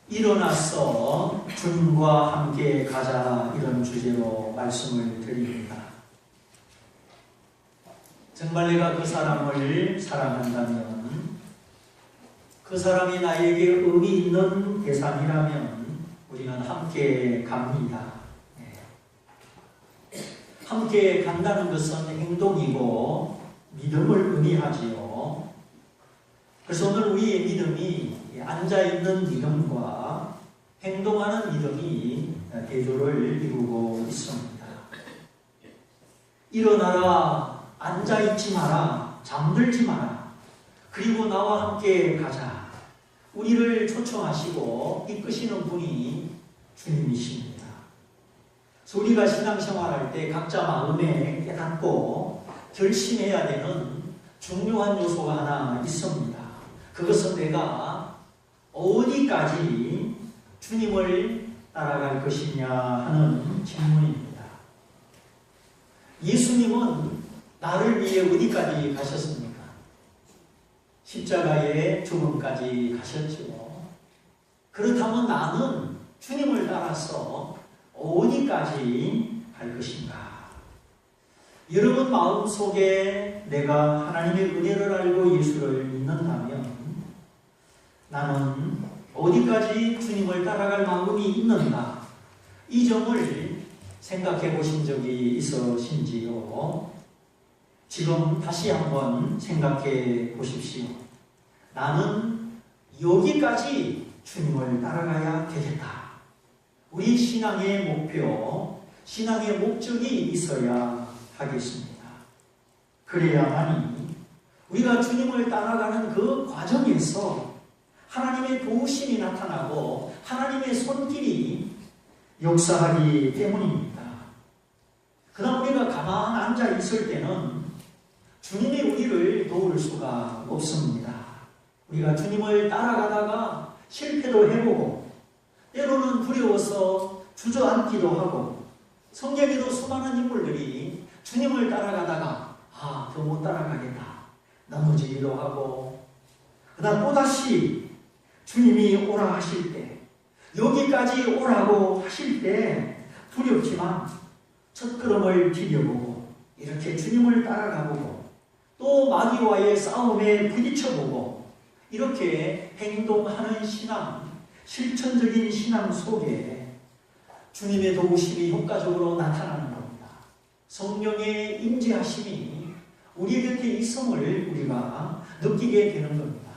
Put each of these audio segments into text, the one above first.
일어나서 주님과 함께 가자, 이런 주제로 말씀을 드립니다. 정말 내가 그 사람을 사랑한다면, 그 사람이 나에게 의미 있는 대상이라면 우리는 함께 갑니다. 함께 간다는 것은 행동이고 믿음을 의미하지요. 그래서 오늘 우리의 믿음이 앉아있는 믿음과 행동하는 믿음이 대조를 이루고 있습니다. 일어나라, 앉아있지 마라, 잠들지 마라, 그리고 나와 함께 가자. 우리를 초청하시고 이끄시는 분이 주님이십니다. 그래서 우리가 신앙생활할 때 각자 마음에 깨닫고 결심해야 되는 중요한 요소가 하나 있습니다. 그것은 내가 어디까지 주님을 따라갈 것이냐 하는 질문입니다. 예수님은 나를 위해 어디까지 가셨습니까? 십자가의 죽음까지 가셨죠. 그렇다면 나는 주님을 따라서 어디까지 갈 것인가? 여러분 마음속에 내가 하나님의 은혜를 알고 예수를 믿는다면 나는 어디까지 주님을 따라갈 마음이 있는가? 이 점을 생각해 보신 적이 있으신지요? 지금 다시 한번 생각해 보십시오. 나는 여기까지 주님을 따라가야 되겠다. 우리 신앙의 목표, 신앙의 목적이 있어야 하겠습니다. 그래야만이 우리가 주님을 따라가는 그 과정에서 하나님의 도우심이 나타나고 하나님의 손길이 역사하기 때문입니다. 그러나 우리가 가만히 앉아 있을 때는 주님이 우리를 도울 수가 없습니다. 우리가 주님을 따라가다가 실패도 해보고 때로는 두려워서 주저앉기도 하고, 성경에도 수많은 인물들이 주님을 따라가다가 더 못 따라가겠다 넘어지기도 하고, 그다음 또다시 주님이 오라 하실 때, 여기까지 오라고 하실 때 두렵지만 첫 걸음을 디뎌보고 이렇게 주님을 따라가보고 또 마귀와의 싸움에 부딪혀보고 이렇게 행동하는 신앙, 실천적인 신앙 속에 주님의 도우심이 효과적으로 나타나는 겁니다. 성령의 임재하심이 우리 곁에 있음을 우리가 느끼게 되는 겁니다.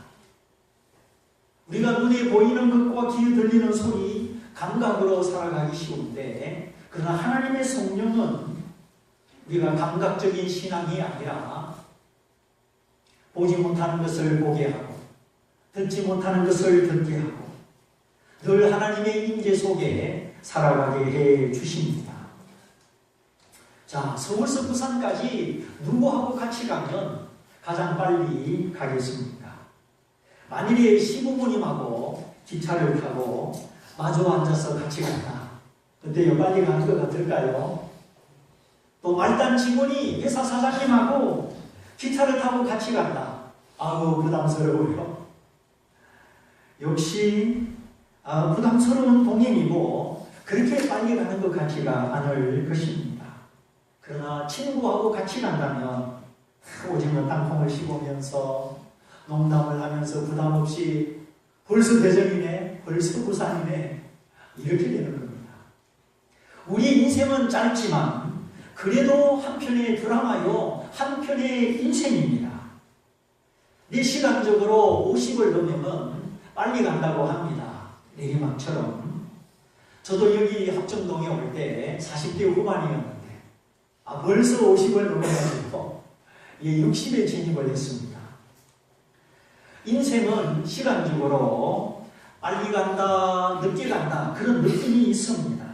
우리가 눈에 보이는 것과 귀에 들리는 소리, 감각으로 살아가기 쉬운데, 그러나 하나님의 성령은 우리가 감각적인 신앙이 아니라 보지 못하는 것을 보게 하고 듣지 못하는 것을 듣게 하고 늘 하나님의 임재 속에 살아가게 해 주십니다. 자, 서울서 부산까지 누구하고 같이 가면 가장 빨리 가겠습니까? 만일에 시부모님하고 기차를 타고 마주 앉아서 같이 간다. 그때요, 빨리 가는 것 같을까요? 또 말단 직원이 회사 사장님하고 기차를 타고 같이 간다. 아우, 부담스러워요. 역시 부담스러운 동행이고 그렇게 빨리 가는 것 같지가 않을 것입니다. 그러나 친구하고 같이 간다면 오징어 땅콩을 씹으면서 농담을 하면서 부담 없이 벌써 대전이네, 벌써 부산이네, 이렇게 되는 겁니다. 우리 인생은 짧지만 그래도 한편의 드라마요, 한편의 인생입니다. 내 시간적으로 50을 넘으면 빨리 간다고 합니다. 내리막처럼. 저도 여기 합정동에 올 때 40대 후반이었는데 벌써 50을 넘어가지고 60에 진입을 했습니다. 인생은 시간적으로 빨리 간다, 늦게 간다, 그런 느낌이 있습니다.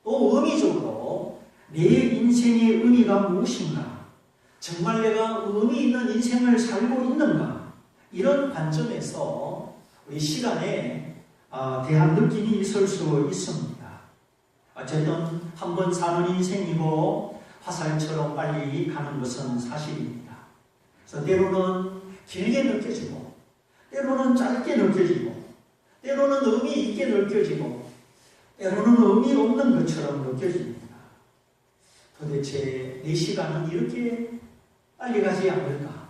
또 의미적으로 내 인생의 의미가 무엇인가? 정말 내가 의미 있는 인생을 살고 있는가? 이런 관점에서 우리 시간에 대한 느낌이 있을 수 있습니다. 어쨌든 한 번 사는 인생이고 화살처럼 빨리 가는 것은 사실입니다. 그래서 때로는 길게 느껴지고 때로는 짧게 느껴지고 때로는 의미 있게 느껴지고 때로는 의미 없는 것처럼 느껴집니다. 도대체 내 시간은 이렇게 빨리 가지 않을까?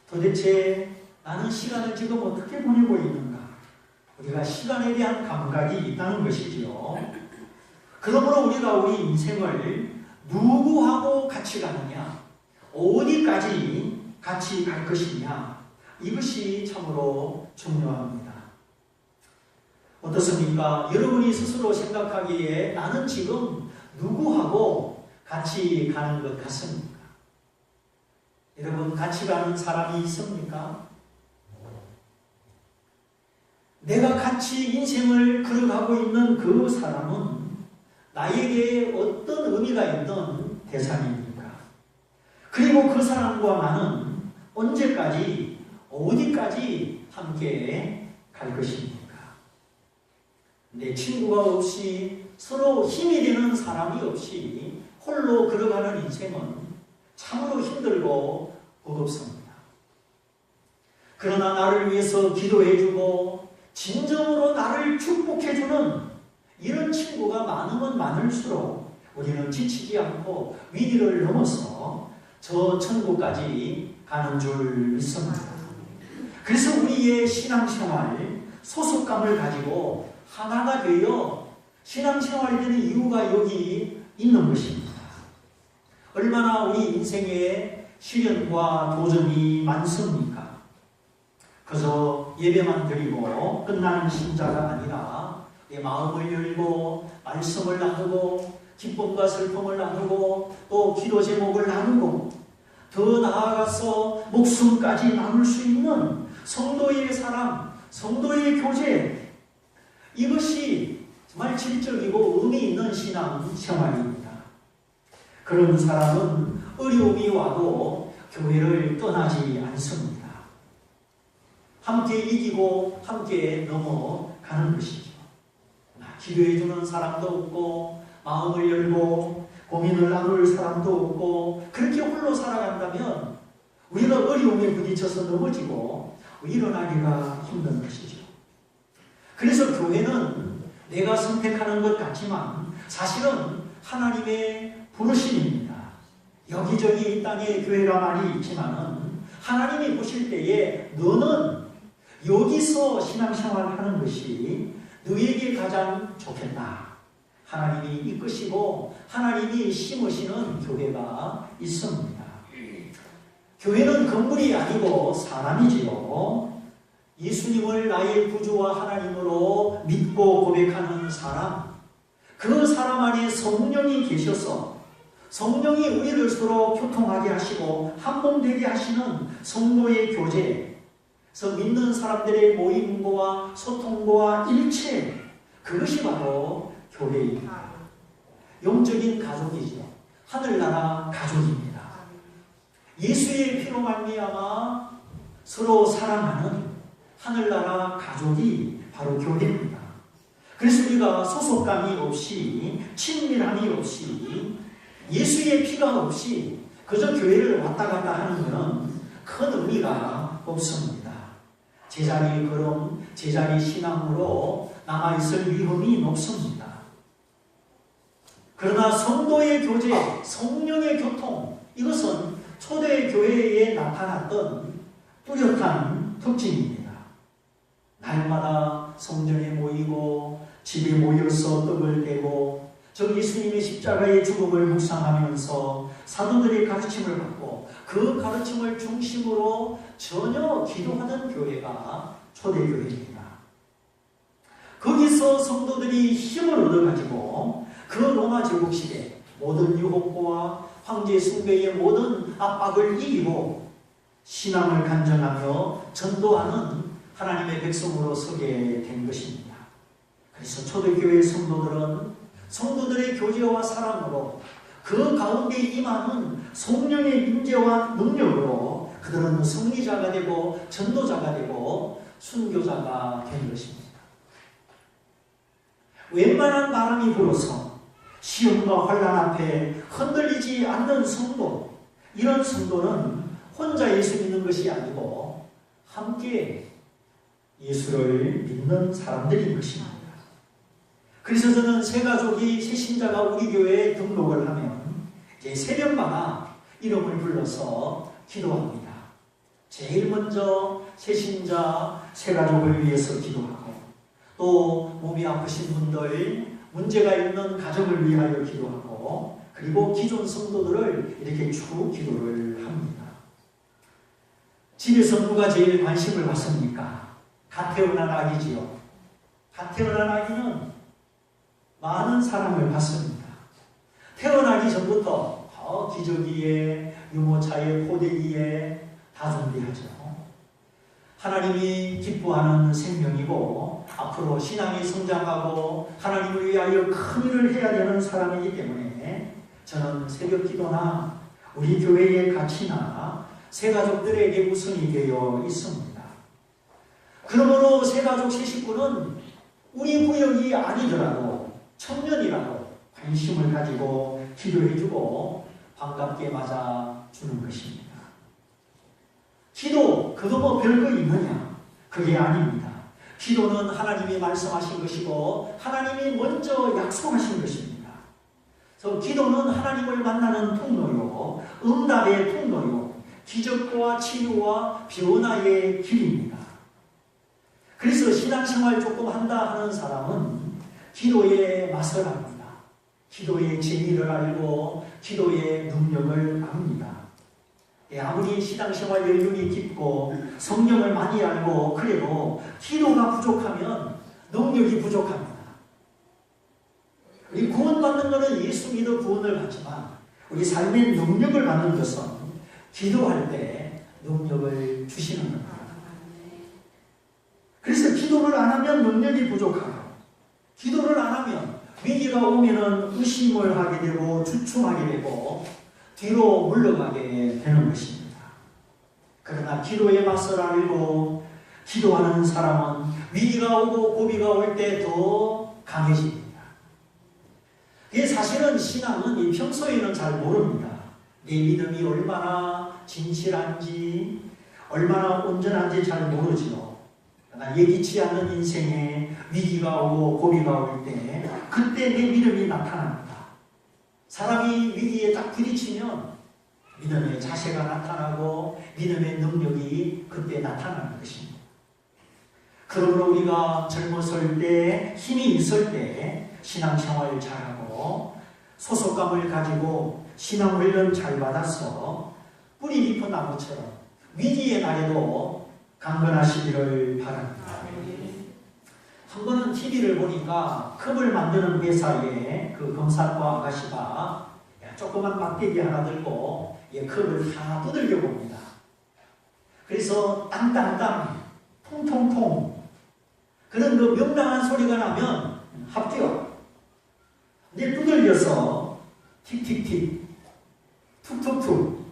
도대체 나는 시간을 지금 어떻게 보내고 있는가? 우리가 시간에 대한 감각이 있다는 것이지요. 그러므로 우리가 우리 인생을 누구하고 같이 가느냐? 어디까지 같이 갈 것이냐? 이것이 참으로 중요합니다. 어떻습니까? 여러분이 스스로 생각하기에 나는 지금 누구하고 같이 가는 것 같습니까? 여러분, 같이 가는 사람이 있습니까? 내가 같이 인생을 걸어가고 있는 그 사람은 나에게 어떤 의미가 있는 대상입니까? 그리고 그 사람과 나는 언제까지, 어디까지 함께 갈 것입니까? 내 친구가 없이 서로 힘이 되는 사람이 없이 홀로 걸어가는 인생은 참으로 힘들고 버겁습니다. 그러나 나를 위해서 기도해주고 진정으로 나를 축복해주는 이런 친구가 많으면 많을수록 우리는 지치지 않고 위기를 넘어서 저 천국까지 가는 줄 믿습니다. 그래서 우리의 신앙생활, 소속감을 가지고 하나가 되어 신앙생활이 되는 이유가 여기 있는 것입니다. 얼마나 우리 인생에 시련과 도전이 많습니까? 그저 예배만 드리고 끝나는 신자가 아니라 내 마음을 열고 말씀을 나누고 기쁨과 슬픔을 나누고 또 기도 제목을 나누고 더 나아가서 목숨까지 나눌 수 있는 성도의 사랑, 성도의 교제, 이것이 정말 질적이고 의미 있는 신앙 생활입니다. 그런 사람은 어려움이 와도 교회를 떠나지 않습니다. 함께 이기고 함께 넘어가는 것이죠. 기도해주는 사람도 없고 마음을 열고 고민을 나눌 사람도 없고 그렇게 홀로 살아간다면 우리가 어려움에 부딪혀서 넘어지고 일어나기가 힘든 것이죠. 그래서 교회는 내가 선택하는 것 같지만 사실은 하나님의 부르심입니다. 여기저기 이 땅에 교회가 많이 있지만은 하나님이 보실 때에 너는 여기서 신앙생활하는 것이 너에게 가장 좋겠다. 하나님이 이끄시고 하나님이 심으시는 교회가 있습니다. 교회는 건물이 아니고 사람이지요. 예수님을 나의 구주와 하나님으로 믿고 고백하는 사람, 그 사람 안에 성령이 계셔서 성령이 우리를 서로 교통하게 하시고 한몸 되게 하시는 성도의 교제, 그래서 믿는 사람들의 모임과 소통과 일체, 그것이 바로 교회입니다. 영적인 가족이죠. 하늘나라 가족입니다. 예수의 피로 말미암아 서로 사랑하는 하늘나라 가족이 바로 교회입니다. 그래서 우리가 소속감이 없이 친밀함이 없이 예수의 피가 없이 그저 교회를 왔다 갔다 하는 것은 큰 의미가 없습니다. 제자리 걸음, 제자리 신앙으로 남아있을 위험이 높습니다. 그러나 성도의 교제, 성령의 교통, 이것은 초대 교회에 나타났던 뚜렷한 특징입니다. 날마다 성전에 모이고 집에 모여서 떡을 떼고 저 예수님의 십자가의 죽음을 묵상하면서 사도들의 가르침을 받고 그 가르침을 중심으로 전혀 기도하는 교회가 초대교회입니다. 거기서 성도들이 힘을 얻어가지고 그 로마 제국 시대 모든 유혹과 황제 숭배의 모든 압박을 이기고 신앙을 간증하며 전도하는 하나님의 백성으로 서게 된 것입니다. 그래서 초대교회 성도들의 교제와 사랑으로 그 가운데 임하는 성령의 임재와 능력으로 그들은 승리자가 되고 전도자가 되고 순교자가 된 것입니다. 웬만한 바람이 불어서 시험과 환난 앞에 흔들리지 않는 성도, 이런 성도는 혼자 예수 믿는 것이 아니고 함께 예수를 믿는 사람들인 것입니다. 그래서 저는 새 가족이 새 신자가 우리 교회에 등록을 하면 이제 새벽마다 이름을 불러서 기도합니다. 제일 먼저 새 신자, 새 가족을 위해서 기도하고 또 몸이 아프신 분들, 문제가 있는 가정을 위하여 기도하고 그리고 기존 성도들을 이렇게 쭉 기도를 합니다. 집에서 누가 제일 관심을 받습니까? 갓 태어난 아기지요. 갓 태어난 아기는 많은 사랑을 받습니다. 태어나기 전부터 기저귀에, 유모차에, 포대기에 다 준비하죠. 하나님이 기뻐하는 생명이고 앞으로 신앙이 성장하고 하나님을 위하여 큰 일을 해야 되는 사람이기 때문에 저는 새벽 기도나 우리 교회의 가치나 새 가족들에게 우선이 되어 있습니다. 그러므로 새 가족 새 식구는 우리 구역이 아니더라도 청년이라도 관심을 가지고 기도해주고 반갑게 맞아주는 것입니다. 기도, 그거 뭐 별거 있느냐? 그게 아닙니다. 기도는 하나님이 말씀하신 것이고 하나님이 먼저 약속하신 것입니다. 그래서 기도는 하나님을 만나는 통로요, 응답의 통로요, 기적과 치유와 변화의 길입니다. 그래서 신앙생활 조금 한다 하는 사람은 기도의 맛을 압니다. 기도의 재미를 알고 기도의 능력을 압니다. 아무리 신앙생활 연륜이 깊고 성경을 많이 알고 그래도 기도가 부족하면 능력이 부족합니다. 우리 구원받는 것은 예수 믿어 구원을 받지만 우리 삶의 능력을 받는 것은 기도할 때 능력을 주시는 겁니다. 그래서 기도를 안 하면 능력이 부족하고 기도를 안 하면 위기가 오면은 의심을 하게 되고 주춤하게 되고 뒤로 물러가게 되는 것입니다. 그러나 기도의 맛을 알고 기도하는 사람은 위기가 오고 고비가 올 때 더 강해집니다. 이게 사실은 신앙은 이 평소에는 잘 모릅니다. 내 믿음이 얼마나 진실한지 얼마나 온전한지 잘 모르지요. 그러나 예기치 않는 인생에 위기가 오고 고비가 올 때 그때 내 믿음이 나타납니다. 사람이 위기에 딱 부딪히면 믿음의 자세가 나타나고 믿음의 능력이 그때 나타나는 것입니다. 그러므로 우리가 젊었을 때 힘이 있을 때 신앙생활을 잘하고 소속감을 가지고 신앙훈련 잘 받아서 뿌리 깊은 나무처럼 위기의 날에도 강건하시기를 바랍니다. 한 번은 TV를 보니까 컵을 만드는 회사에 그 검사과 아가씨가 조그만 막대기 하나 들고 컵을 다 두들겨 봅니다. 그래서 땅땅땅, 통통통 그런 그 명랑한 소리가 나면 합격. 근데 두들겨서 틱틱틱, 툭툭툭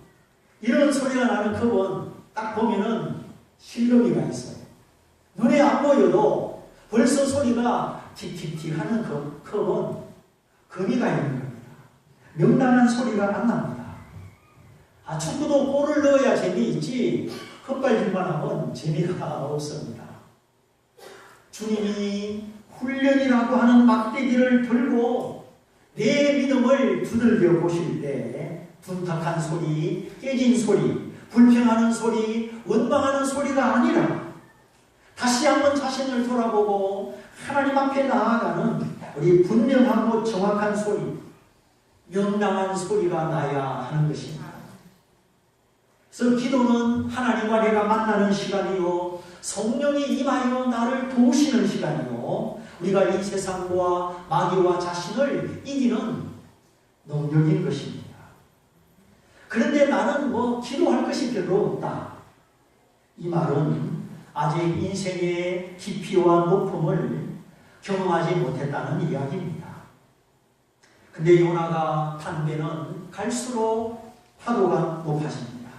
이런 소리가 나는 컵은 딱 보면은 실거미가 있어요. 눈에 안 보여도 벌써 소리가 틱틱틱 하는 컵은 거미가 있는 겁니다. 명랑한 소리가 안 납니다. 축구도 골을 넣어야 재미있지 헛발질만 하면 재미가 없습니다. 주님이 훈련이라고 하는 막대기를 들고 내 믿음을 두들겨 보실 때 둔탁한 소리, 깨진 소리, 불평하는 소리, 원망하는 소리가 아니라 다시 한번 자신을 돌아보고 하나님 앞에 나아가는 우리 분명하고 정확한 소리, 명랑한 소리가 나야 하는 것입니다. 그래서 기도는 하나님과 내가 만나는 시간이요, 성령이 임하여 나를 도우시는 시간이요, 우리가 이 세상과 마귀와 자신을 이기는 능력인 것입니다. 그런데 나는 기도할 것이 별로 없다. 이 말은 아직 인생의 깊이와 높음을 경험하지 못했다는 이야기입니다. 근데 요나가 탄 배는 갈수록 파도가 높아집니다.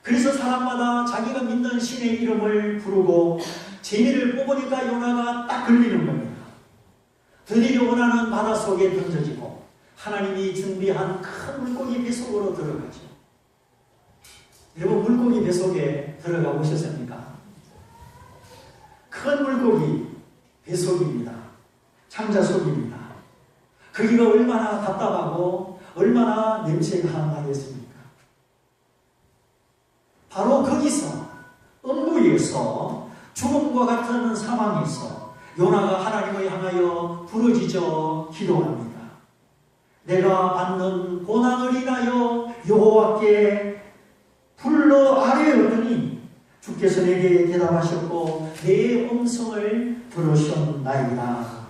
그래서 사람마다 자기가 믿는 신의 이름을 부르고 재미를 뽑으니까 요나가 딱 걸리는 겁니다. 드디어 요나는 바닷속에 던져지고 하나님이 준비한 큰 물고기 뱃속으로 들어가죠. 여러분 물고기 뱃속에 들어가 보셨습니까? 큰 물고기, 배속입니다. 창자속입니다. 거기가 얼마나 답답하고 얼마나 냄새가 나겠습니까? 바로 거기서 음부에서 죽음과 같은 상황에서 요나가 하나님을 향하여 부르짖어 기도합니다. 내가 받는 고난을 인하여 여호와께 불러 아뢰었더니 주께서 내게 대답하셨고 내 음성을 들으셨나이다.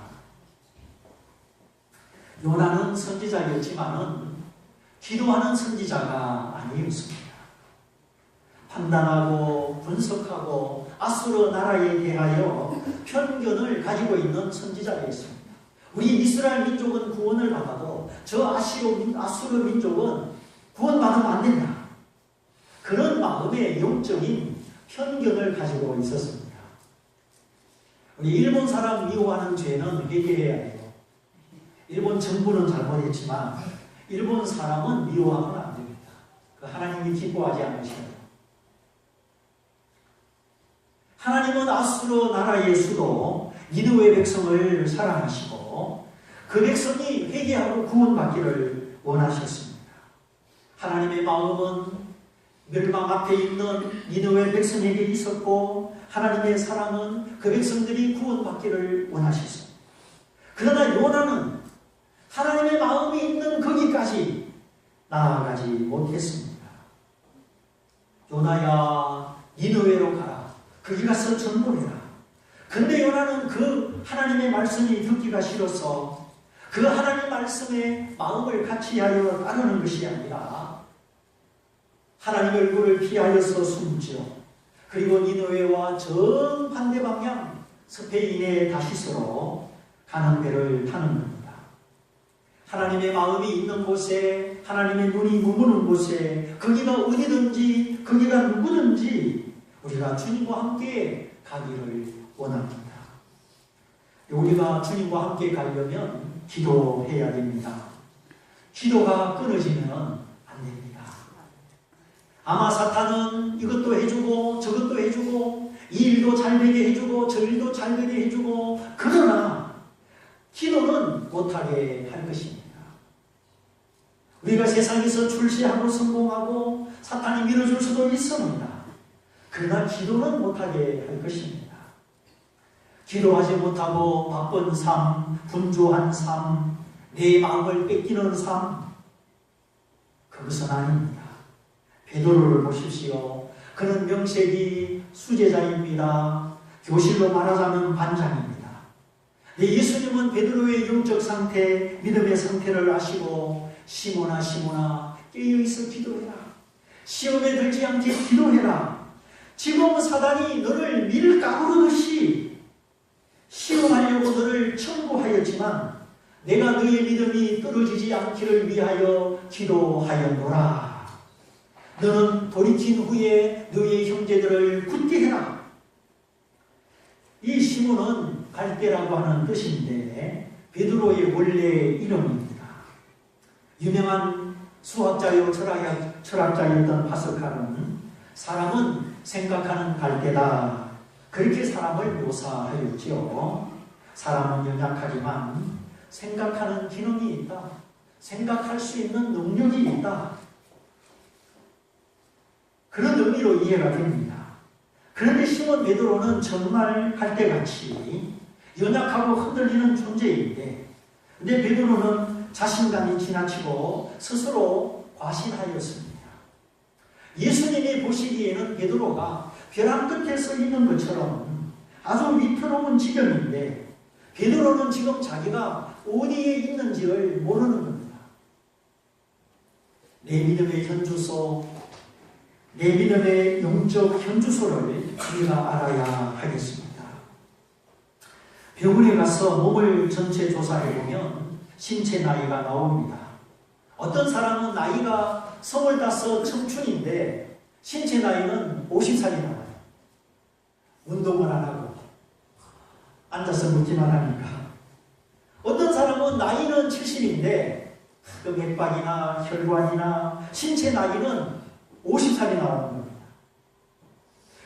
요나는 선지자였지만은 기도하는 선지자가 아니었습니다. 판단하고 분석하고 아수르 나라에 대하여 편견을 가지고 있는 선지자였습니다. 우리 이스라엘 민족은 구원을 받아도 저 아수르 민족은 구원받으면 안 된다. 그런 마음의 영적인 편견을 가지고 있었습니다. 우리 일본 사람 미워하는 죄는 회개해야 해요. 일본 정부는 잘못했지만 일본 사람은 미워하면 안 됩니다. 그 하나님이 기뻐하지 않으셔요. 하나님은 아수르 나라의 수도 니느웨 백성을 사랑하시고 그 백성이 회개하고 구원받기를 원하셨습니다. 하나님의 마음은 멸망 앞에 있는 니느웨 백성에게 있었고 하나님의 사랑은 그 백성들이 구원받기를 원하셨습니다. 그러나 요나는 하나님의 마음이 있는 거기까지 나아가지 못했습니다. 요나야 니느웨로 가라. 거기 가서 전도해라. 근데 요나는 그 하나님의 말씀이 듣기가 싫어서 그 하나님의 말씀에 마음을 같이하여 따르는 것이 아니라 하나님의 얼굴을 피하여서 숨지요. 그리고 니느웨와 정반대 방향 스페인의 다시스로 가는 배를 타는 겁니다. 하나님의 마음이 있는 곳에 하나님의 눈이 머무는 곳에 거기가 어디든지 거기가 누구든지 우리가 주님과 함께 가기를 원합니다. 우리가 주님과 함께 가려면 기도해야 됩니다. 기도가 끊어지면 안 됩니다. 아마 사탄은 이것도 해주고 저것도 해주고 이 일도 잘 되게 해주고 저 일도 잘 되게 해주고 그러나 기도는 못하게 할 것입니다. 우리가 세상에서 출세하고 성공하고 사탄이 밀어줄 수도 있습니다. 그러나 기도는 못하게 할 것입니다. 기도하지 못하고 바쁜 삶, 분주한 삶, 내 마음을 뺏기는 삶, 그것은 아닙니다. 베드로를 보십시오. 그는 명색이 수제자입니다. 교실로 말하자면 반장입니다. 예수님은 베드로의 영적 상태, 믿음의 상태를 아시고 시몬아 시몬아 깨어있어 기도해라. 시험에 들지 않게 기도해라. 지금 사단이 너를 밀가루듯이 시험하려고 너를 청구하였지만 내가 너의 믿음이 떨어지지 않기를 위하여 기도하였노라. 너는 돌이킨 후에 너의 형제들을 굳게 해라. 이 시몬은 갈대라고 하는 뜻인데 베드로의 원래 이름입니다. 유명한 수학자요 철학자였던 파스칼은 사람은 생각하는 갈대다. 그렇게 사람을 묘사하였지요. 사람은 연약하지만 생각하는 기능이 있다. 생각할 수 있는 능력이 있다. 그런 의미로 이해가 됩니다. 그런데 시몬 베드로는 정말 갈대같이 연약하고 흔들리는 존재인데 근데 베드로는 자신감이 지나치고 스스로 과신하였습니다. 예수님이 보시기에는 베드로가 벼랑 끝에 서 있는 것처럼 아주 위태로운 지경인데 베드로는 지금 자기가 어디에 있는지를 모르는 겁니다. 내 믿음의 현주소, 내 믿음의 영적 현주소를 우리가 알아야 하겠습니다. 병원에 가서 몸을 전체 조사해보면 신체 나이가 나옵니다. 어떤 사람은 나이가 25 청춘인데 신체 나이는 50살이 나와요. 운동을 안 하고 앉아서 묻기만 하니까. 어떤 사람은 나이는 70인데 그 맥박이나 혈관이나 신체 나이는 50살이 나오는 겁니다.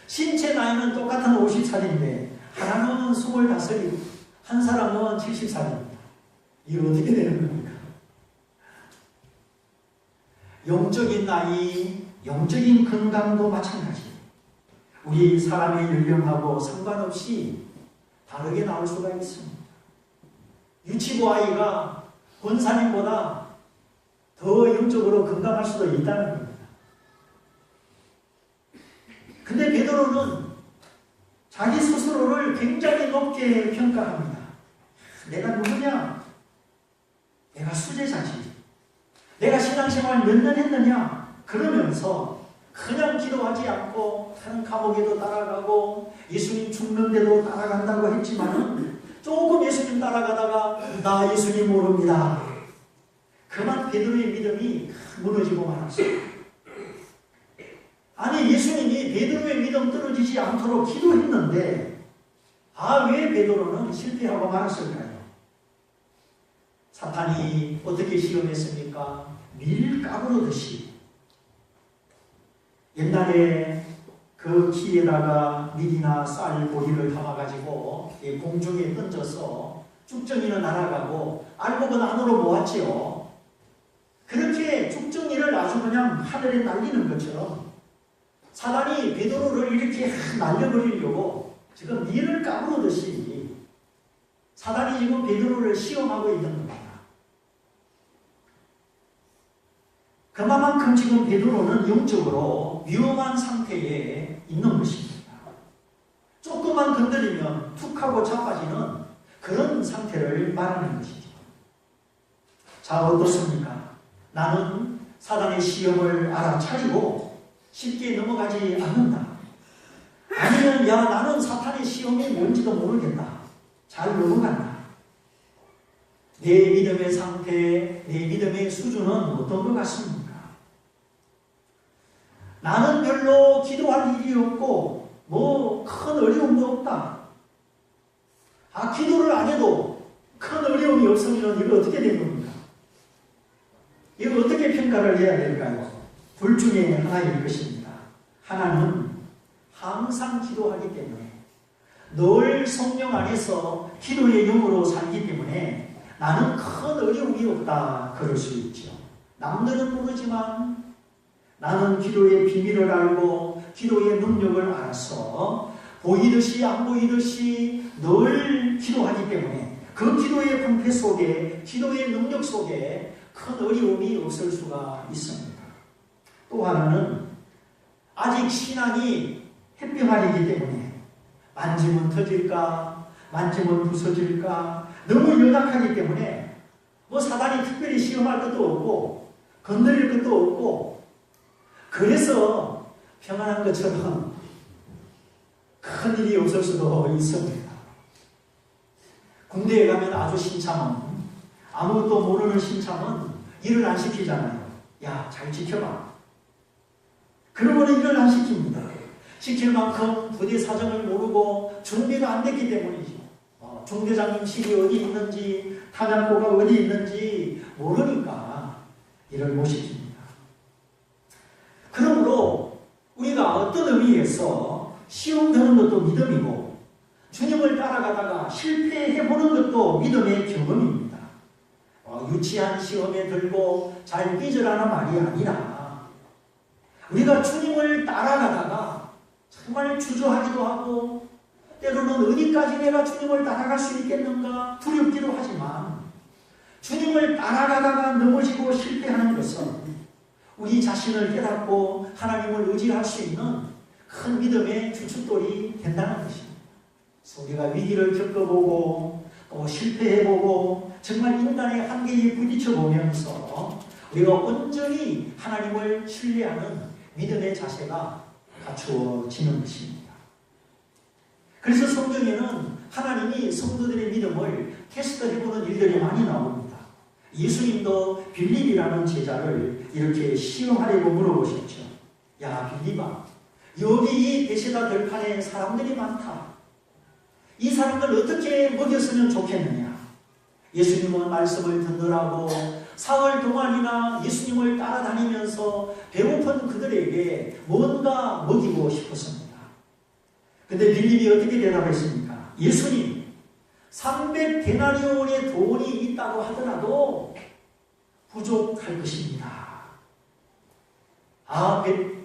신체 나이는 똑같은 50살인데 하나는 25이고 한 사람은 70살입니다. 이게 어떻게 되는 겁니까? 영적인 나이, 영적인 건강도 마찬가지. 우리 사람의 연령하고 상관없이 다르게 나올 수가 있습니다. 유치부 아이가 권사님보다 더 영적으로 건강할 수도 있다는 겁니다. 근데 베드로는 자기 스스로를 굉장히 높게 평가합니다. 내가 누구냐? 내가 수제자지. 내가 신앙생활 몇 년 했느냐? 그러면서 그냥 기도하지 않고 다른 감옥에도 따라가고 예수님 죽는데도 따라간다고 했지만 조금 예수님 따라가다가 나 예수님 모릅니다. 그만 베드로의 믿음이 무너지고 말았어요. 아니 예수님이 베드로의 믿음 떨어지지 않도록 기도했는데 왜 베드로는 실패하고 말았을까요? 사탄이 어떻게 시험했습니까? 밀 까부르듯이 옛날에 그 키에다가 밀이나 쌀, 보리를 담아가지고 공중에 던져서 쭉정이는 날아가고 알곡은 안으로 모았지요. 그렇게 쭉정이를 아주 그냥 하늘에 날리는 것처럼 사단이 베드로를 이렇게 날려버리려고 지금 밀을 까부르듯이 사단이 지금 베드로를 시험하고 있는 겁니다. 그만큼 지금 베드로는 영적으로 위험한 상태에 있는 것입니다. 조금만 건드리면 툭 하고 자빠지는 그런 상태를 말하는 것이죠. 자, 어떻습니까? 나는 사단의 시험을 알아차리고 쉽게 넘어가지 않는다. 아니면 나는 사탄의 시험이 뭔지도 모르겠다. 잘 넘어간다. 내 믿음의 상태, 내 믿음의 수준은 어떤 것 같습니까? 나는 별로 기도할 일이 없고 큰 어려움도 없다. 기도를 안 해도 큰 어려움이 없으면 이거 어떻게 된 겁니까? 이거 어떻게 평가를 해야 될까요? 둘 중에 하나일 것입니다. 하나는 항상 기도하기 때문에 늘 성령 안에서 기도의 영으로 살기 때문에 나는 큰 어려움이 없다 그럴 수 있죠. 남들은 모르지만 나는 기도의 비밀을 알고 기도의 능력을 알아서 보이듯이 안 보이듯이 늘 기도하기 때문에 그 기도의 방패 속에 기도의 능력 속에 큰 어려움이 없을 수가 있습니다. 또 하나는 아직 신앙이 햇병아리이기 때문에 만지면 터질까 만지면 부서질까 너무 연약하기 때문에 사단이 특별히 시험할 것도 없고 건드릴 것도 없고 그래서 평안한 것처럼 큰 일이 없을 수도 있습니다. 군대에 가면 아주 신참은 아무것도 모르는 신참은 일을 안 시키잖아요. 야, 잘 지켜봐. 그러고는 일을 안 시킵니다. 시킬 만큼 부대 사정을 모르고 준비가 안 됐기 때문이죠. 중대장님실이 어디 있는지 탄약고가 어디 있는지 모르니까 일을 못 시킵니다. 그러므로 우리가 어떤 의미에서 시험 드는 것도 믿음이고 주님을 따라가다가 실패해보는 것도 믿음의 경험입니다. 유치한 시험에 들고 잘 삐져라는 말이 아니라 우리가 주님을 따라가다가 정말 주저하기도 하고 때로는 어디까지 내가 주님을 따라갈 수 있겠는가 두렵기도 하지만 주님을 따라가다가 넘어지고 실패하는 것은 우리 자신을 깨닫고 하나님을 의지할 수 있는 큰 믿음의 주춧돌이 된다는 것입니다. 그래서 우리가 위기를 겪어보고 또 실패해보고 정말 인간의 한계에 부딪혀보면서 우리가 온전히 하나님을 신뢰하는 믿음의 자세가 갖추어지는 것입니다. 그래서 성경에는 하나님이 성도들의 믿음을 테스트해보는 일들이 많이 나옵니다. 예수님도 빌립이라는 제자를 이렇게 시험하려고 물어보셨죠. 야, 빌립아, 여기 이 베세다 들판에 사람들이 많다. 이 사람들 어떻게 먹였으면 좋겠느냐. 예수님은 말씀을 듣느라고 사흘 동안이나 예수님을 따라다니면서 배고픈 그들에게 뭔가 먹이고 싶었습니다. 근데 빌립이 어떻게 대답했습니까? 예수님 300데나리온의 돈이 있다고 하더라도 부족할 것입니다.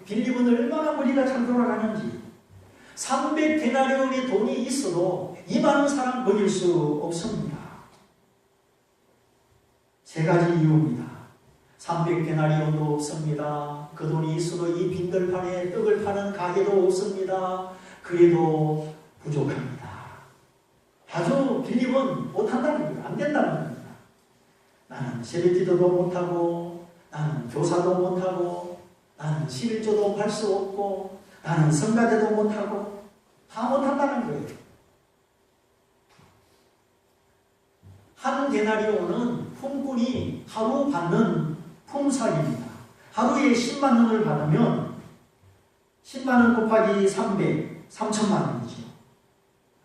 빌립은 얼마나 머리가 잘 돌아가는지 300데나리온의 돈이 있어도 이 많은 사람 먹일 수 없습니다. 세 가지 이유입니다. 300데나리온도 없습니다. 그 돈이 있어도 이 빈들판에 떡을 파는 가게도 없습니다. 그래도 부족합니다. 아주 빌립은 못한다는 거예요. 안 된다는 겁니다. 나는 세례기도도 못하고 나는 교사도 못하고 나는 11조도 할 수 없고 나는 성가대도 못하고 다 못한다는 거예요. 한 데나리온은 품꾼이 하루 받는 품삯입니다. 하루에 10만 원을 받으면 10만 원 곱하기 3천만 원이죠.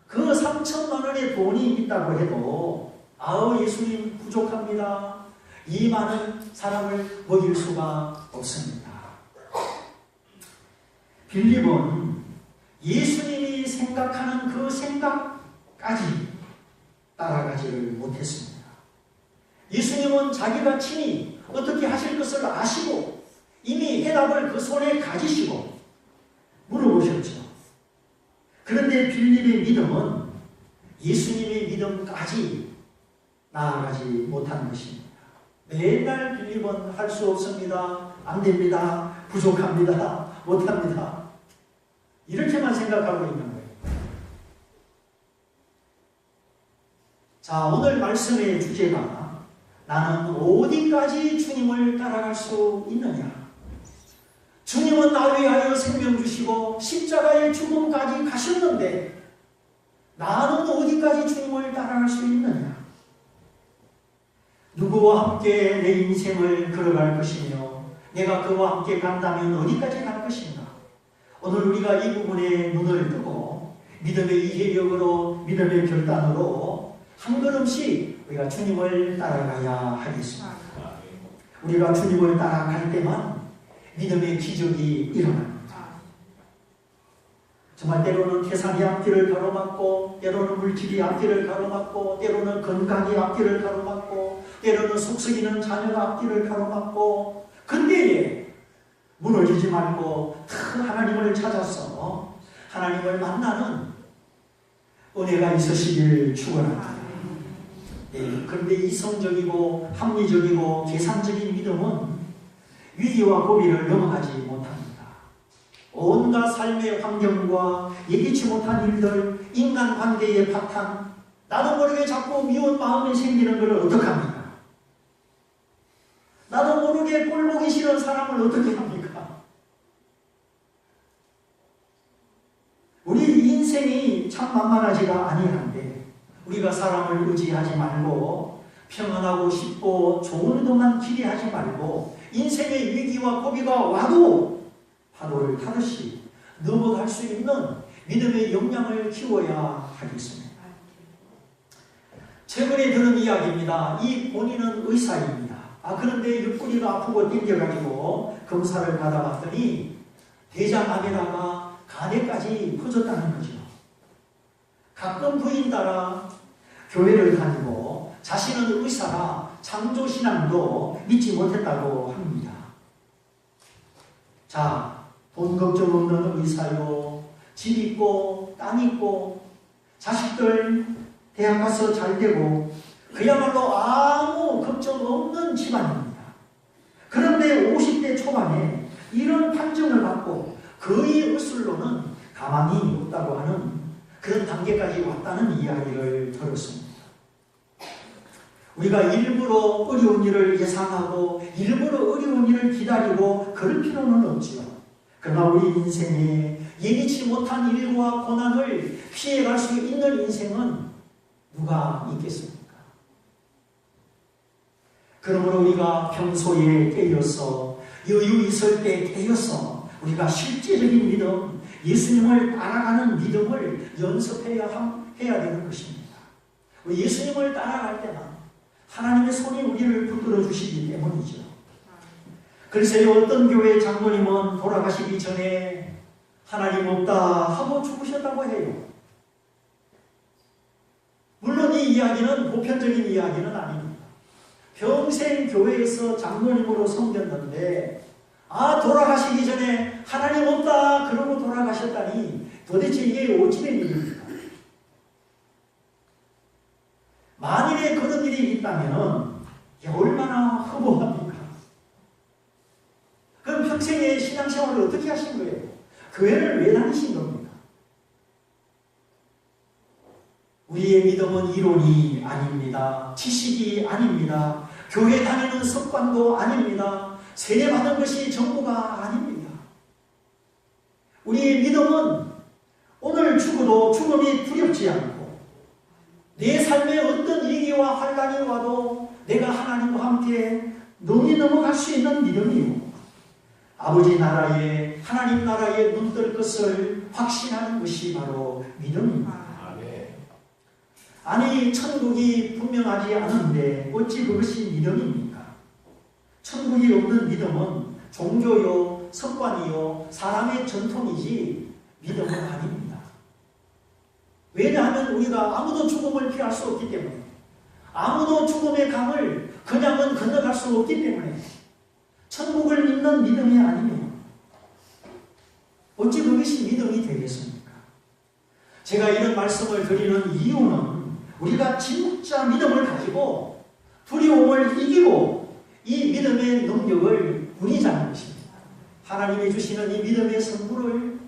그 3천만 원의 돈이 있다고 해도 예수님 부족합니다. 이 많은 사람을 먹일 수가 없습니다. 빌립은 예수님이 생각하는 그 생각까지 따라가지를 못했습니다. 예수님은 자기가 친히 어떻게 하실 것을 아시고 이미 해답을 그 손에 가지시고 물어보셨죠. 그런데 빌립의 믿음은 예수님의 믿음까지 나아가지 못한 것입니다. 맨날 빌립은 할 수 없습니다. 안 됩니다. 부족합니다. 못합니다. 이렇게만 생각하고 있는 거예요. 자, 오늘 말씀의 주제가 나는 어디까지 주님을 따라갈 수 있느냐? 주님은 나를 위하여 생명 주시고 십자가의 죽음까지 가셨는데 나는 어디까지 주님을 따라갈 수 있느냐? 누구와 함께 내 인생을 걸어갈 것이며 내가 그와 함께 간다면 어디까지 갈 것인가? 오늘 우리가 이 부분에 눈을 뜨고 믿음의 이해력으로 믿음의 결단으로 한 걸음씩 우리가 주님을 따라가야 하겠습니다. 우리가 주님을 따라갈 때만 믿음의 기적이 일어납니다. 정말 때로는 태산이 앞길을 가로막고 때로는 물질이 앞길을 가로막고 때로는 건강이 앞길을 가로막고 때로는 속썩이는 자녀가 앞길을 가로막고 그때에 무너지지 말고 하나님을 찾아서 하나님을 만나는 은혜가 있으시길 축원합니다. 그런데 이성적이고 합리적이고 계산적인 믿음은 위기와 고비를 넘어가지 못합니다. 온갖 삶의 환경과 예기치 못한 일들, 인간관계의 파탄, 나도 모르게 자꾸 미운 마음이 생기는 것을 어떡합니까? 나도 모르게 꼴보기 싫은 사람을 어떻게 합니까? 우리 인생이 참 만만하지가 아니한데 우리가 사람을 의지하지 말고 평안하고 쉽고 좋은 것만 기대하지 말고 인생의 위기와 고비가 와도 파도를 타듯이 넘어갈 수 있는 믿음의 역량을 키워야 하겠습니다. 최근에 들은 이야기입니다. 이 본인은 의사입니다. 그런데 옆구리가 아프고 땡겨가지고 검사를 받아봤더니 대장암에다가 간에까지 퍼졌다는 거죠. 가끔 부인 따라 교회를 다니고 자신은 의사라 창조신앙도 믿지 못했다고 합니다. 자, 돈 걱정 없는 의사요, 집 있고 땅 있고 자식들 대학 가서 잘 되고 그야말로 아무 걱정 없는 집안입니다. 그런데 50대 초반에 이런 판정을 받고 거의 의술로는 가망이 없다고 하는 그런 단계까지 왔다는 이야기를 들었습니다. 우리가 일부러 어려운 일을 예상하고 일부러 어려운 일을 기다리고 그럴 필요는 없지요. 그러나 우리 인생에 예기치 못한 일과 고난을 피해갈 수 있는 인생은 누가 있겠습니까? 그러므로 우리가 평소에 깨어서 여유 있을 때 깨어서 우리가 실제적인 믿음, 예수님을 따라가는 믿음을 연습해야 되는 것입니다. 예수님을 따라갈 때만 하나님의 손이 우리를 붙들어 주시기 때문이죠. 글쎄요, 어떤 교회 장로님은 돌아가시기 전에 하나님 없다 하고 죽으셨다고 해요. 이야기는 보편적인 이야기는 아닙니다. 평생 교회에서 장로님으로 섬겼는데 돌아가시기 전에 하나님 없다 그러고 돌아가셨다니 도대체 이게 어찌된 일입니까? 만일에 그런 일이 있다면 얼마나 허무합니까? 그럼 평생의 신앙생활을 어떻게 하신 거예요? 교회를 왜 다니신 겁니까? 우리의 믿음은 이론이 아닙니다. 지식이 아닙니다. 교회 다니는 습관도 아닙니다. 세례받은 것이 전부가 아닙니다. 우리의 믿음은 오늘 죽어도 죽음이 두렵지 않고 내 삶에 어떤 위기와 환난이 와도 내가 하나님과 함께 능히 넘어갈 수 있는 믿음이요. 아버지 나라에 하나님 나라에 눈뜰 것을 확신하는 것이 바로 믿음입니다. 아니 천국이 분명하지 않은데 어찌 그것이 믿음입니까? 천국이 없는 믿음은 종교요, 습관이요, 사람의 전통이지 믿음은 아닙니다. 왜냐하면 우리가 아무도 죽음을 피할 수 없기 때문에 아무도 죽음의 강을 그냥은 건너갈 수 없기 때문에 천국을 믿는 믿음이 아니면 어찌 그것이 믿음이 되겠습니까? 제가 이런 말씀을 드리는 이유는 우리가 진짜 믿음을 가지고 두려움을 이기고 이 믿음의 능력을 누리자는 것입니다. 하나님이 주시는 이 믿음의 선물을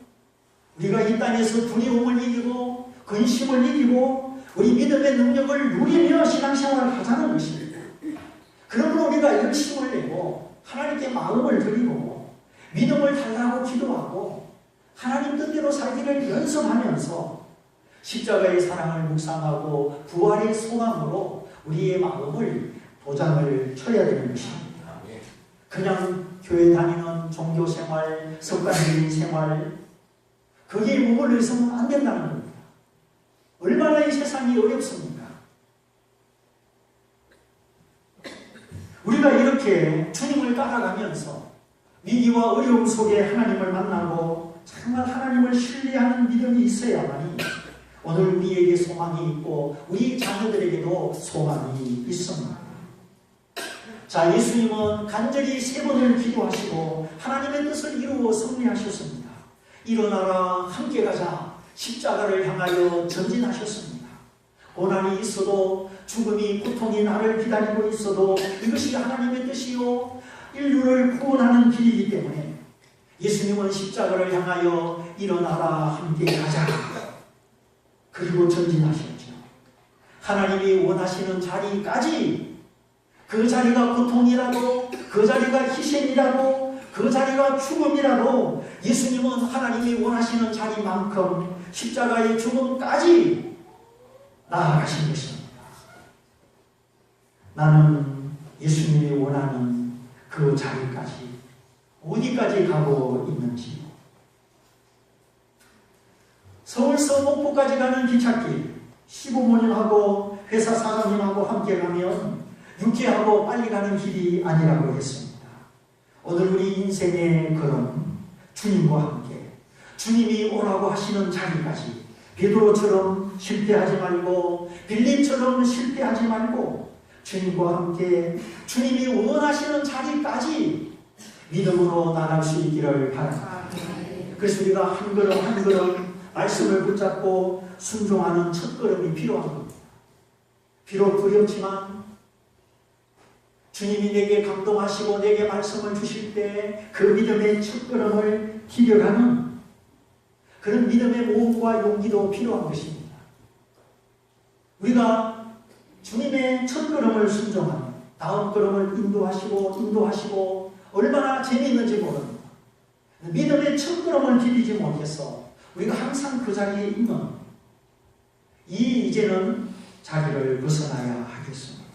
우리가 이 땅에서 두려움을 이기고 근심을 이기고 우리 믿음의 능력을 누리며 신앙생활을 하자는 것입니다. 그러므로 우리가 열심을 내고 하나님께 마음을 드리고 믿음을 달라고 기도하고 하나님 뜻대로 살기를 연습하면서 십자가의 사랑을 묵상하고 부활의 소망으로 우리의 마음을 도장을 쳐야 되는 것입니다. 그냥 교회 다니는 종교생활, 습관적인 생활 거기에 머물러 있으면 안 된다는 겁니다. 얼마나 이 세상이 어렵습니까? 우리가 이렇게 주님을 따라가면서 위기와 어려움 속에 하나님을 만나고 정말 하나님을 신뢰하는 믿음이 있어야만이 오늘 우리에게 소망이 있고 우리 자녀들에게도 소망이 있습니다. 자, 예수님은 간절히 3번을 기도하시고 하나님의 뜻을 이루어 승리하셨습니다. 일어나라 함께 가자 십자가를 향하여 전진하셨습니다. 고난이 있어도 죽음이 고통이 나를 기다리고 있어도 이것이 하나님의 뜻이요 인류를 구원하는 길이기 때문에 예수님은 십자가를 향하여 일어나라 함께 가자 그리고 전진하셨죠. 하나님이 원하시는 자리까지 그 자리가 고통이라도 그 자리가 희생이라도 그 자리가 죽음이라도 예수님은 하나님이 원하시는 자리만큼 십자가의 죽음까지 나아가신 것입니다. 나는 예수님이 원하는 그 자리까지 어디까지 가고 있는지 서울서 목포까지 가는 기찻길 시부모님하고 회사 사장님하고 함께 가면 유쾌하고 빨리 가는 길이 아니라고 했습니다. 오늘 우리 인생의 걸음 주님과 함께 주님이 오라고 하시는 자리까지 베드로처럼 실패하지 말고 빌립처럼 실패하지 말고 주님과 함께 주님이 원하시는 자리까지 믿음으로 나갈 수 있기를 바랍니다. 그래서 우리가 한 걸음 한 걸음 말씀을 붙잡고 순종하는 첫 걸음이 필요한 겁니다. 비록 두렵지만 주님이 내게 감동하시고 내게 말씀을 주실 때 그 믿음의 첫 걸음을 디뎌가는 그런 믿음의 모험과 용기도 필요한 것입니다. 우리가 주님의 첫 걸음을 순종하면 다음 걸음을 인도하시고 얼마나 재미있는지 모릅니다. 믿음의 첫 걸음을 디디지 못해서 우리가 항상 그 자리에 있는 이제는 자리를 벗어나야 하겠습니다.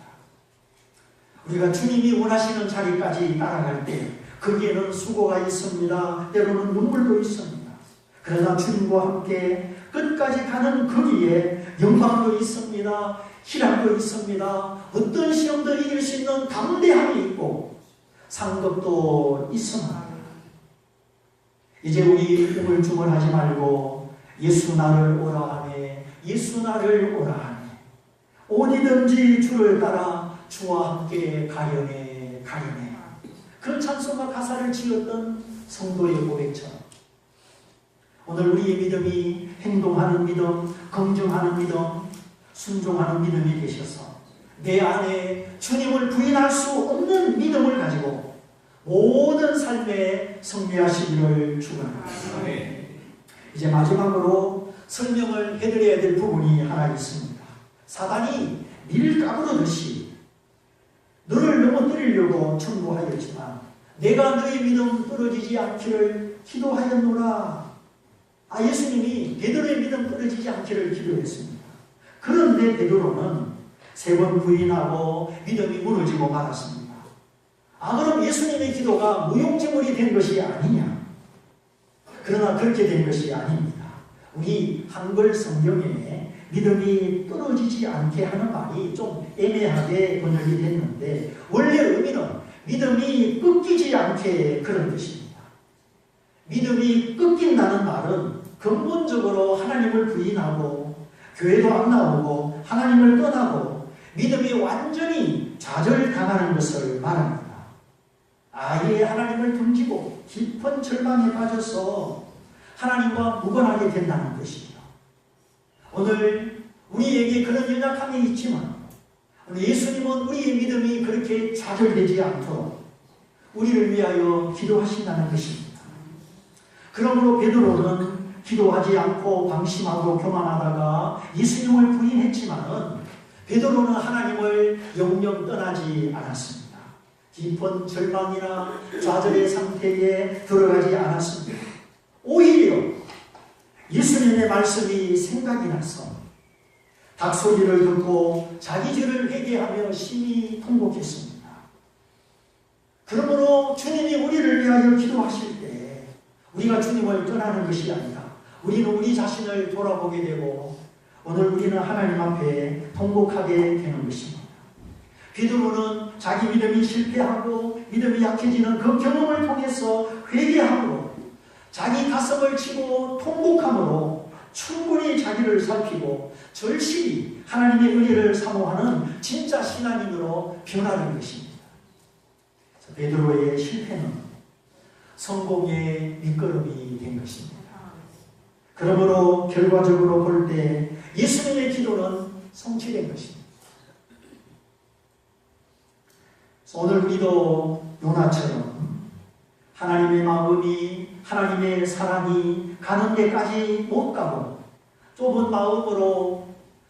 우리가 주님이 원하시는 자리까지 따라갈 때 거기에는 수고가 있습니다. 때로는 눈물도 있습니다. 그러나 주님과 함께 끝까지 가는 거기에 영광도 있습니다. 희락도 있습니다. 어떤 시험도 이길 수 있는 담대함이 있고 상급도 있습니다. 이제 우리 우물쭈물하지 말고 예수 나를 오라 하네 예수 나를 오라 하네 어디든지 주를 따라 주와 함께 가려네 가려네. 그런 찬송가 가사를 지었던 성도의 고백처럼 오늘 우리의 믿음이 행동하는 믿음, 긍정하는 믿음, 순종하는 믿음이 되셔서 내 안에 주님을 부인할 수 없는 믿음을 가지고 모든 삶에 승리하시기를 축원합니다. 이제 마지막으로 설명을 해드려야 될 부분이 하나 있습니다. 사단이 밀가부르듯이 너를 넘어뜨리려고 청구하였지만 내가 너의 믿음 떨어지지 않기를 기도하였노라. 예수님이 베드로의 믿음 떨어지지 않기를 기도했습니다. 그런데 베드로는 3번 부인하고 믿음이 무너지고 말았습니다. 그럼 예수님의 기도가 무용지물이 된 것이 아니냐? 그러나 그렇게 된 것이 아닙니다. 우리 한글 성경에 믿음이 떨어지지 않게 하는 말이 좀 애매하게 번역이 됐는데 원래 의미는 믿음이 꺾이지 않게 그런 뜻입니다. 믿음이 꺾인다는 말은 근본적으로 하나님을 부인하고 교회도 안 나오고 하나님을 떠나고 믿음이 완전히 좌절당하는 것을 말합니다. 아예 하나님을 등지고 깊은 절망에 빠져서 하나님과 무관하게 된다는 것이죠. 오늘 우리에게 그런 연약함이 있지만 예수님은 우리의 믿음이 그렇게 좌절되지 않도록 우리를 위하여 기도하신다는 것입니다. 그러므로 베드로는 기도하지 않고 방심하고 교만하다가 예수님을 부인했지만은 베드로는 하나님을 영영 떠나지 않았습니다. 깊은 절망이나 좌절의 상태에 들어가지 않았습니다. 오히려 예수님의 말씀이 생각이 나서 닭소리를 듣고 자기 죄를 회개하며 심히 통곡했습니다. 그러므로 주님이 우리를 위하여 기도하실 때 우리가 주님을 떠나는 것이 아니라 우리는 우리 자신을 돌아보게 되고 오늘 우리는 하나님 앞에 통곡하게 되는 것입니다. 베드로는 자기 믿음이 실패하고 믿음이 약해지는 그 경험을 통해서 회개함으로 자기 가슴을 치고 통곡함으로 충분히 자기를 살피고 절실히 하나님의 은혜를 사모하는 진짜 신앙인으로 변하는 것입니다. 베드로의 실패는 성공의 밑거름이 된 것입니다. 그러므로 결과적으로 볼 때 예수님의 기도는 성취된 것입니다. 오늘 우리도 요나처럼 하나님의 마음이 하나님의 사랑이 가는 데까지 못 가고 좁은 마음으로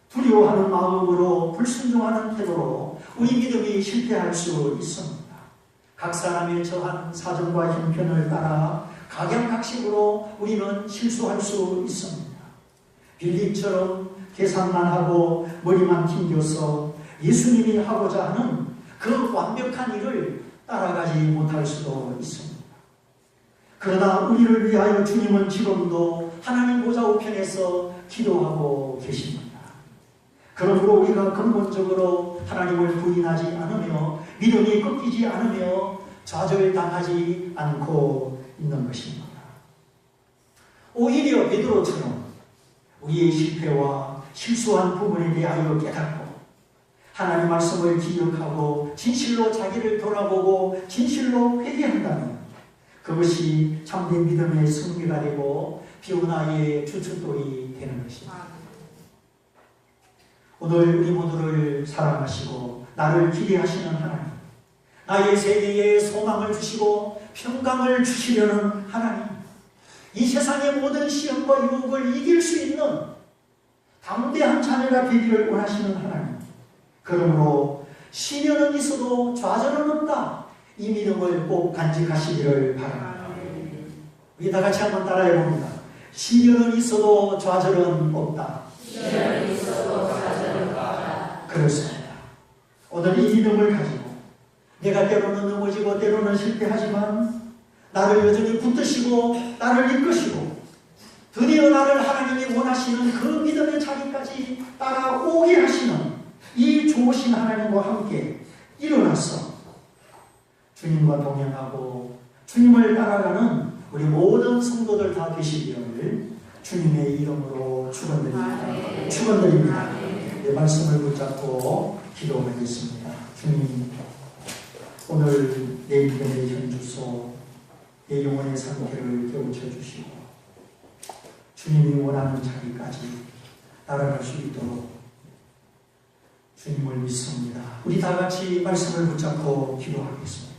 두려워하는 마음으로 불순종하는 태도로 우리 믿음이 실패할 수 있습니다. 각 사람의 저한 사정과 형편을 따라 각양각식으로 우리는 실수할 수 있습니다. 빌립처럼 계산만 하고 머리만 튕겨서 예수님이 하고자 하는 그 완벽한 일을 따라가지 못할 수도 있습니다. 그러나 우리를 위하여 주님은 지금도 하나님 보좌 우편에서 기도하고 계십니다. 그러므로 우리가 근본적으로 하나님을 부인하지 않으며 믿음이 꺾이지 않으며 좌절당하지 않고 있는 것입니다. 오히려 베드로처럼 우리의 실패와 실수한 부분에 대하여 깨닫고 하나님 말씀을 기억하고 진실로 자기를 돌아보고 진실로 회개한다면 그것이 참된 믿음의 승리가 되고 비오나의 주춧돌이 되는 것입니다. 오늘 우리 모두를 사랑하시고 나를 기대하시는 하나님, 나의 세계에 소망을 주시고 평강을 주시려는 하나님, 이 세상의 모든 시험과 유혹을 이길 수 있는 담대한 자녀가 되기를 원하시는 하나님, 그러므로 시련은 있어도 좌절은 없다, 이 믿음을 꼭 간직하시기를 바랍니다. 우리 다 같이 한번 따라해 봅니다. 시련은 있어도 좌절은 없다. 시련은 있어도 좌절은 없다. 그렇습니다. 오늘 이 믿음을 가지고 내가 때로는 넘어지고 때로는 실패하지만 나를 여전히 붙드시고 나를 이끄시고 드디어 나를 하나님이 원하시는 그 믿음의 자리까지 따라오게 하시는 이 좋으신 하나님과 함께 일어나서 주님과 동행하고 주님을 따라가는 우리 모든 성도들 다 되시기를 주님의 이름으로 축원드립니다. 축원드립니다. 내 말씀을 붙잡고 기도하겠습니다. 주님, 오늘 내 믿음의 현주소, 내 영혼의 상태를 깨우쳐 주시고 주님이 원하는 자리까지 날아갈 수 있도록 주님을 믿습니다. 우리 다 같이 말씀을 붙잡고 기도하겠습니다.